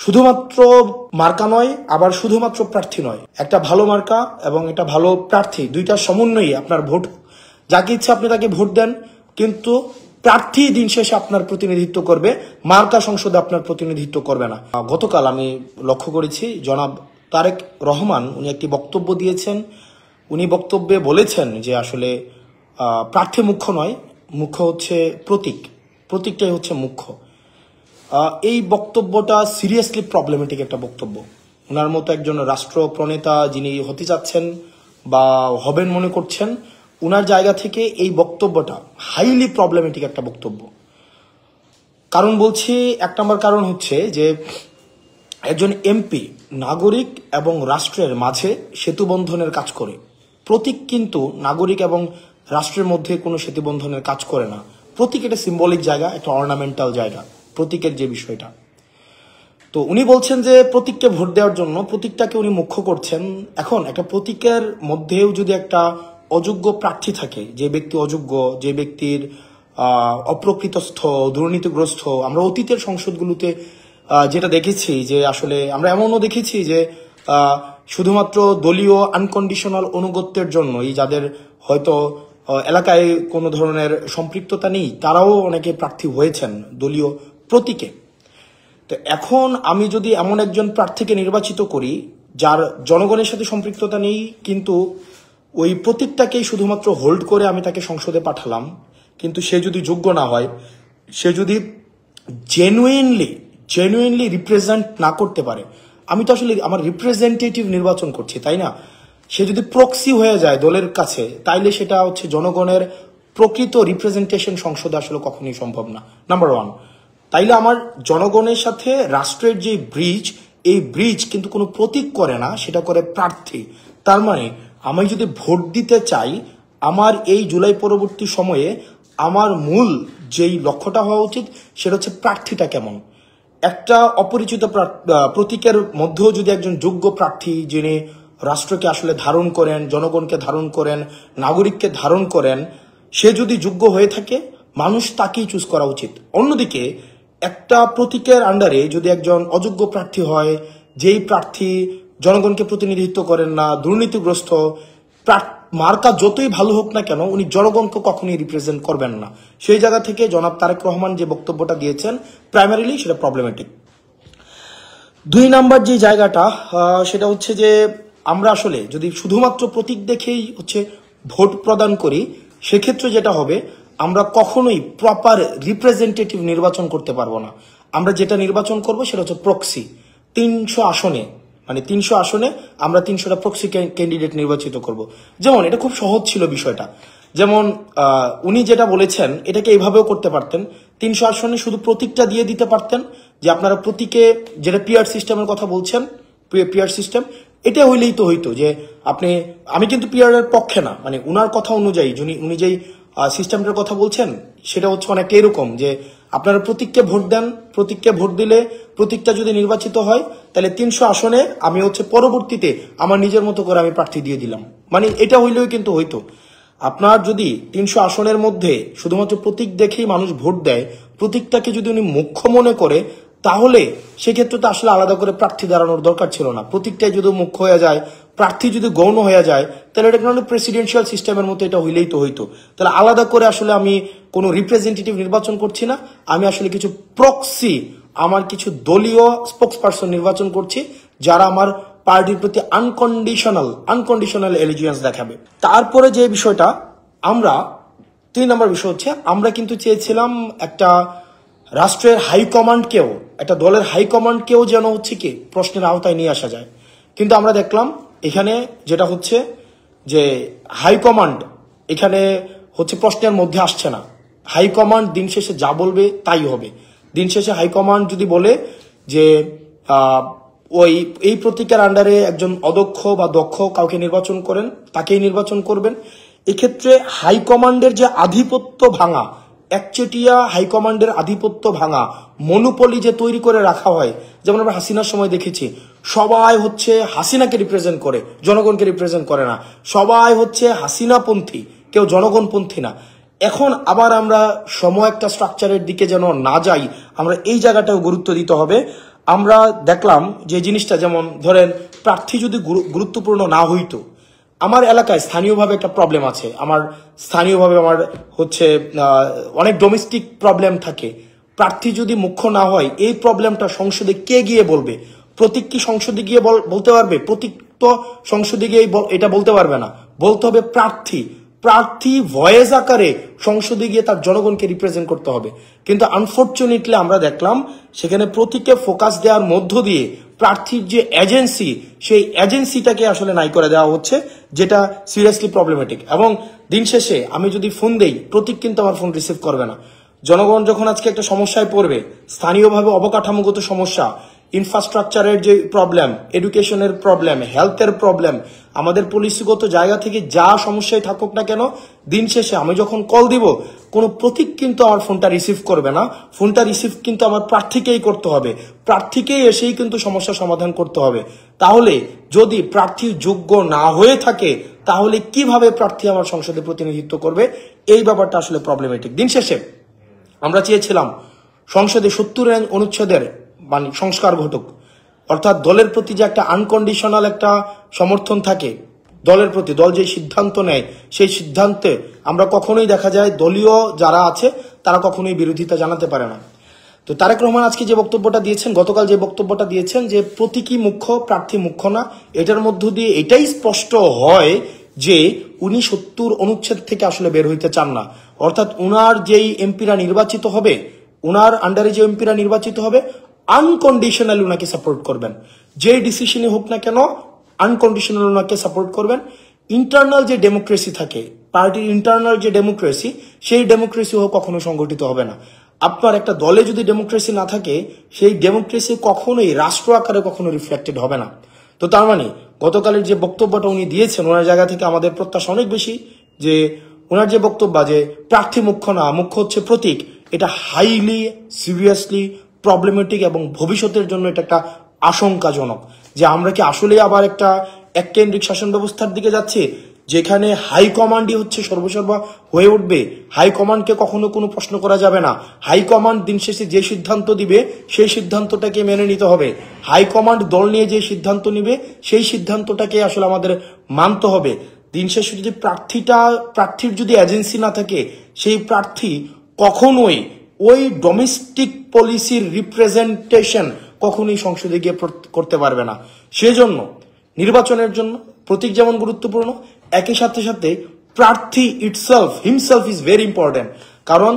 শুধুমাত্র মার্কা নয়, আবার শুধুমাত্র প্রার্থী নয়, একটা ভালো মার্কা এবং একটা ভালো প্রার্থী, দুইটার সমন্বয়ে আপনার ভোট, যাকে ইচ্ছা আপনি তাকে ভোট দেন, কিন্তু প্রার্থী দিন শেষে আপনার প্রতিনিধিত্ব করবে, মার্কা সংসদে আপনার প্রতিনিধিত্ব করবে না। গতকাল আমি লক্ষ্য করেছি জনাব তারেক রহমান উনি একটি বক্তব্য দিয়েছেন। উনি বক্তব্যে বলেছেন যে আসলে প্রার্থী মুখ্য নয়, মুখ্য হচ্ছে প্রতীক, প্রতীকটাই হচ্ছে মুখ্য। এই বক্তব্যটা সিরিয়াসলি প্রবলেমেটিক একটা বক্তব্য। ওনার মতো একজন রাষ্ট্র প্রণেতা যিনি হতে যাচ্ছেন বা হবেন মনে করছেন, ওনার জায়গা থেকে এই বক্তব্যটা হাইলি প্রবলেমেটিক একটা বক্তব্য। কারণ বলছি, এক নম্বর কারণ হচ্ছে যে একজন এমপি নাগরিক এবং রাষ্ট্রের মাঝে সেতু বন্ধনের কাজ করে। প্রতীক কিন্তু নাগরিক এবং রাষ্ট্রের মধ্যে কোনো সেতু বন্ধনের কাজ করে না। প্রতীক একটা সিম্বলিক জায়গা, একটা অর্নামেন্টাল জায়গা, প্রতীকের যে বিষয়টা। তো উনি বলছেন যে প্রতীককে ভোট দেওয়ার জন্য প্রতীকটাকে উনি মুখ্য করছেন। এখন একটা প্রতীকের মধ্যেও যদি একটা অযোগ্য প্রার্থী থাকে, যে ব্যক্তি অযোগ্য, যে ব্যক্তির অপ্রকৃতস্থ, দুর্নীতিগ্রস্ত, আমরা অতীতের সংসদগুলোতে যেটা দেখেছি যে আসলে আমরা এমনও দেখেছি যে শুধুমাত্র দলীয় আনকন্ডিশনাল অনুগত্যের জন্যই, যাদের হয়তো এলাকায় কোনো ধরনের সম্পৃক্ততা নেই, তারাও অনেকে প্রার্থী হয়েছেন দলীয় প্রতীকে। তো এখন আমি যদি এমন একজন প্রার্থীকে নির্বাচিত করি যার জনগণের সাথে সম্পৃক্ততা নেই, কিন্তু ওই প্রতীকটাকেই শুধুমাত্র হোল্ড করে আমি তাকে সংসদে পাঠালাম, কিন্তু সে যদি যোগ্য না হয়, সে যদি জেনুইনলি রিপ্রেজেন্ট না করতে পারে, আমি তো আসলে আমার রিপ্রেজেন্টেটিভ নির্বাচন করছি, তাই না? সে যদি প্রক্সি হয়ে যায় দলের কাছে, তাইলে সেটা হচ্ছে জনগণের প্রকৃত রিপ্রেজেন্টেশন সংসদে আসলে কখনোই সম্ভব না। নাম্বার ওয়ান, তাইলে আমার জনগণের সাথে রাষ্ট্রের যে ব্রিজ, এই ব্রিজ কিন্তু কোনো প্রতীক করে না, সেটা করে প্রার্থী। তার মানে আমি যদি ভোট দিতে চাই, আমার এই জুলাই পরবর্তী সময়ে আমার মূল যেই লক্ষ্যটা হওয়া উচিত সেটা হচ্ছে প্রার্থীটা কেমন। একটা অপরিচিত প্রতীকের মধ্যেও যদি একজন যোগ্য প্রার্থী, যিনি রাষ্ট্রকে আসলে ধারণ করেন, জনগণকে ধারণ করেন, নাগরিককে ধারণ করেন, সে যদি যোগ্য হয়ে থাকে, মানুষ তাকেই চুজ করা উচিত। অন্যদিকে একটা প্রতীকের আন্ডারে যদি একজন অযোগ্য প্রার্থী হয়, যেই প্রার্থী জনগণকে প্রতিনিধিত্ব করেন না, দুর্নীতিগ্রস্ত, মার্কা যতই ভালো হোক না কেন, উনি জনগণকে কখনোই রিপ্রেজেন্ট করবেন না। সেই জায়গা থেকে জনাব তারেক রহমান যে বক্তব্যটা দিয়েছেন, প্রাইমারিলি সেটা প্রবলেমেটিক। দুই নাম্বার যে জায়গাটা, সেটা হচ্ছে যে আমরা আসলে যদি শুধুমাত্র প্রতীক দেখেই হচ্ছে ভোট প্রদান করি, সেক্ষেত্রে যেটা হবে, আমরা কখনোই প্রপার রিপ্রেজেন্টেটিভ নির্বাচন করতে পারবো না। আমরা যেটা নির্বাচন করব সেটা হচ্ছে প্রক্সি। 300 আসনে, মানে 300 আসনে আমরা 300টা প্রক্সি ক্যান্ডিডেট নির্বাচিত করব। যেমন এটা খুব সহজ ছিল বিষয়টা, যেমন উনি যেটা বলেছেন এটাকে এইভাবেও করতে পারতেন। 300 আসনে শুধু প্রতীকটা দিয়ে দিতে পারতেন, যে আপনারা প্রতীকে, যেটা পিআর সিস্টেমের কথা বলছেন, পিআর সিস্টেম, এটা হইলেই তো হইতো যে আমি কিন্তু পিআর এর পক্ষে না, মানে উনার কথা অনুযায়ী উনি যেই সিস্টেমটার কথা বলছেন সেটা হচ্ছে অনেকটা এরকম যে আপনারা প্রতীককে ভোট দেন, প্রতীককে ভোট দিলে প্রতীকটা যদি নির্বাচিত হয়, তাহলে 300 আসনে আমি হচ্ছে পরবর্তীতে আমার নিজের মতো করে আমি প্রার্থী দিয়ে দিলাম। মানে এটা হইলেও কিন্তু হইতো। আপনার যদি 300 আসনের মধ্যে শুধুমাত্র প্রতীক দেখেই মানুষ ভোট দেয়, প্রতীকটাকে যদি উনি মুখ্য মনে করে, তাহলে সেক্ষেত্রে তো আসলে আলাদা করে প্রার্থী দাঁড়ানোর দরকার ছিল না। প্রতীকটাই যদি মুখ্য হয়ে যায়, প্রার্থী যদি গৌণ হয়ে যায়, তাহলে এটা কোনো প্রেসিডেন্সিয়াল সিস্টেমের মতো এটা হইলেই তো হইতো। তাহলে আলাদা করে আসলে আমি কোনো রিপ্রেজেন্টেটিভ নির্বাচন করছি না, আমি আসলে কিছু প্রক্সি, আমার কিছু দলীয় স্পোক্স পারসন নির্বাচন করছি, যারা আমার পার্টির প্রতি আনকন্ডিশনাল এলিজিয়েন্স দেখাবে। তারপরে যে বিষয়টা, আমরা 3 নম্বর বিষয় হচ্ছে, আমরা কিন্তু চেয়েছিলাম একটা রাষ্ট্রের হাইকমান্ডকেও, একটা দলের হাইকমান্ডকেও যেন হচ্ছে কি প্রশ্নের আওতায় নিয়ে আসা যায়। কিন্তু আমরা দেখলাম এখানে যেটা হচ্ছে যে হাইকমান্ড এখানে হচ্ছে প্রশ্নের মধ্যে আসছে না। হাইকমান্ড দিন শেষে যা বলবে তাই হবে। দিন শেষে হাইকমান্ড যদি বলে যে এই প্রতীকের আন্ডারে একজন অদক্ষ বা দক্ষ কাউকে নির্বাচন করেন, তাকেই নির্বাচন করবেন। এক্ষেত্রে হাইকমান্ডের যে আধিপত্য ভাঙা, একচেটিয়া হাইকমান্ডের আধিপত্য ভাঙা, মনোপলি যে তৈরি করে রাখা হয়, যেমন আমরা হাসিনার সময় দেখেছি, সবাই হচ্ছে হাসিনাকে রিপ্রেজেন্ট করে, জনগণকে রিপ্রেজেন্ট করে না। সবাই হচ্ছে হাসিনাপন্থী, কেউ জনগণপন্থী না। এখন আবার আমরা একটা স্ট্রাকচারের দিকে যেন না যাই, আমরা এই জায়গাটাও গুরুত্ব দিতে হবে। আমরা দেখলাম যে জিনিসটা, যেমন ধরেন প্রার্থী যদি গুরুত্বপূর্ণ না হইতো, আমার এলাকায় স্থানীয়ভাবে একটা প্রবলেম আছে, আমার স্থানীয়ভাবে আমার হচ্ছে অনেক ডোমেস্টিক প্রবলেম থাকে, প্রার্থী যদি মুখ্য না হয় এই প্রবলেমটা সংসদে কে গিয়ে বলবে? প্রতীক কি সংসদে গিয়ে বলতে পারবে? প্রতীক তো সংসদে গিয়ে এটা বলতে পারবে না, বলতে হবে প্রার্থী। প্রার্থী ভয়েস আকারে সংসদে গিয়ে তার জনগণকে রিপ্রেজেন্ট করতে হবে। কিন্তু আনফরচুনেটলি আমরা দেখলাম সেখানে প্রতীকে ফোকাস দেওয়ার মধ্য দিয়ে প্রার্থীর যে এজেন্সি, সেই এজেন্সিটাকে আসলে নাই করে দেওয়া হচ্ছে, যেটা সিরিয়াসলি প্রবলেমেটিক। এবং দিন শেষে আমি যদি ফোন দেই, প্রতীক কিন্তু আমার ফোন রিসিভ করবে না। জনগণ যখন আজকে একটা সমস্যায় পড়বে, স্থানীয়ভাবে অবকাঠামোগত সমস্যা, ইনফ্রাস্ট্রাকচারের যে প্রবলেম, এডুকেশনের প্রবলেম, হেলথের প্রবলেম, আমাদের পলিসিগত জায়গা থেকে যা সমস্যায় থাকুক না কেন, দিন শেষে আমি যখন কল দিব, কোনো প্রতীক কিন্তু আমার ফোনটা রিসিভ করবে না। ফোনটা রিসিভ কিন্তু আমার প্রার্থীকেই করতে হবে, প্রার্থীকেই এসেই কিন্তু সমস্যা সমাধান করতে হবে। তাহলে যদি প্রার্থী যোগ্য না হয়ে থাকে, তাহলে কিভাবে প্রার্থী আমার সংসদে প্রতিনিধিত্ব করবে? এই ব্যাপারটা আসলে প্রবলেমেটিক। দিন শেষে আমরা চেয়েছিলাম সংসদে 70 অনুচ্ছেদের মানে সংস্কার ঘটুক, অর্থাৎ দলের প্রতি যে একটা আনকন্ডিশনাল একটা সমর্থন থাকে, দলের প্রতি দল যে সিদ্ধান্ত নেয়, সেই সিদ্ধান্তে আমরা কখনোই দেখা যায় দলীয় যারা আছে তারা কখনোই বিরোধিতা জানাতে পারে না। তো তারেক রহমান আজকে যে বক্তব্যটা দিয়েছেন, গতকাল যে বক্তব্যটা দিয়েছেন যে প্রতীকী মুখ্য, প্রার্থী মুখ্য না, এটার মধ্য দিয়ে এটাই স্পষ্ট হয় যে উনি 70 অনুচ্ছেদ থেকে আসলে বের হইতে চান না। অর্থাৎ উনার যেই এমপিরা নির্বাচিত হবে, উনার আন্ডারে যে এমপিরা নির্বাচিত হবে, আনকন্ডিশনালি উনাকে সাপোর্ট করবেন। যে ডিসিশনে হোক না কেন আনকন্ডিশনাল উনাকে সাপোর্ট করবেন। ইন্টারনাল যে ডেমোক্রেসি থাকে, পার্টির ইন্টারনাল যে ডেমোক্রেসি, সেই ডেমোক্রেসিও কখনো সংগঠিত হবে না। আপনার একটা দলে যদি ডেমোক্রেসি না থাকে, সেই ডেমোক্রেসি কখনোই রাষ্ট্র আকারে কখনো রিফ্লেক্টেড হবে না। তো তার মানে গতকালের যে বক্তব্যটা উনি দিয়েছেন, ওনার জায়গা থেকে আমাদের প্রত্যাশা অনেক বেশি, যে ওনার যে বক্তব্য যে প্রার্থী মুখ্য না, মুখ্য হচ্ছে প্রতীক, এটা হাইলি সিরিয়াসলি প্রবলেমেটিক এবং ভবিষ্যতের জন্য এটা একটা আশঙ্কাজনক। যে আমরা কি আসলে আবার একটা এককেন্দ্রিক শাসন ব্যবস্থার দিকে যাচ্ছি, যেখানে হাইকমান্ডই হচ্ছে সর্বসর্বা হয়ে উঠবে? হাইকমান্ডকে কখনো কোনো প্রশ্ন করা যাবে না। হাইকমান্ড দিন শেষে যে সিদ্ধান্ত দিবে সেই সিদ্ধান্তটাকে মেনে নিতে হবে। হাইকমান্ড দল নিয়ে যে সিদ্ধান্ত নিবে সেই সিদ্ধান্তটাকে আসলে আমাদের মানতে হবে। দিন শেষে যদি প্রার্থীর যদি এজেন্সি না থাকে, সেই প্রার্থী কখনোই ওই ডোমেস্টিক পলিসির রিপ্রেজেন্টেশন কখনোই সংসদে গিয়ে করতে পারবে না। সেজন্য নির্বাচনের জন্য প্রতীক যেমন গুরুত্বপূর্ণ, একই সাথে সাথে প্রার্থী হিমসেলফ ইজ ভেরি ইম্পর্টেন্ট। কারণ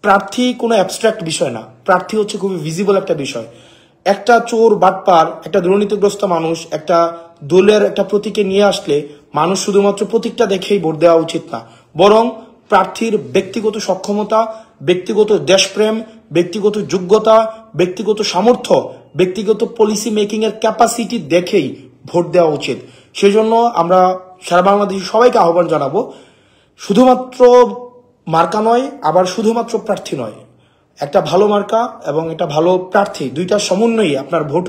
প্রার্থী কোনো অ্যাবস্ট্রাক্ট বিষয় না, প্রার্থী হচ্ছে খুবই ভিজিবল একটা বিষয়। একটা চোর বাটপার, একটা দুর্নীতিগ্রস্ত মানুষ একটা দলের একটা প্রতীকে নিয়ে আসলে মানুষ শুধুমাত্র প্রতীকটা দেখেই ভোট দেওয়া উচিত না, বরং প্রার্থীর ব্যক্তিগত সক্ষমতা, ব্যক্তিগত দেশপ্রেম, ব্যক্তিগত যোগ্যতা, ব্যক্তিগত সামর্থ্য, ব্যক্তিগত পলিসি মেকিং এর ক্যাপাসিটি দেখেই ভোট দেওয়া উচিত। সেজন্য আমরা সারা বাংলাদেশে সবাইকে আহ্বান জানাবো, শুধুমাত্র মার্কা নয়, আবার শুধুমাত্র প্রার্থী নয়, একটা ভালো মার্কা এবং একটা ভালো প্রার্থী, দুইটার সমন্বয়ে আপনার ভোট,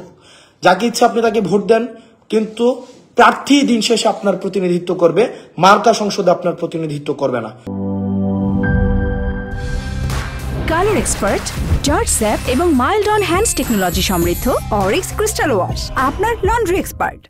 যাকে ইচ্ছা আপনি তাকে ভোট দেন, কিন্তু প্রার্থী দিন শেষে আপনার প্রতিনিধিত্ব করবে, মার্কা সংসদে আপনার প্রতিনিধিত্ব করবে না। কালার এক্সপার্ট, জর্জ স্যাপ এবং মাইল্ড অন হ্যান্ডস টেকনোলজি সমৃদ্ধ অরিক্স ক্রিস্টাল ওয়াশ আপনার লন্ড্রি এক্সপার্ট।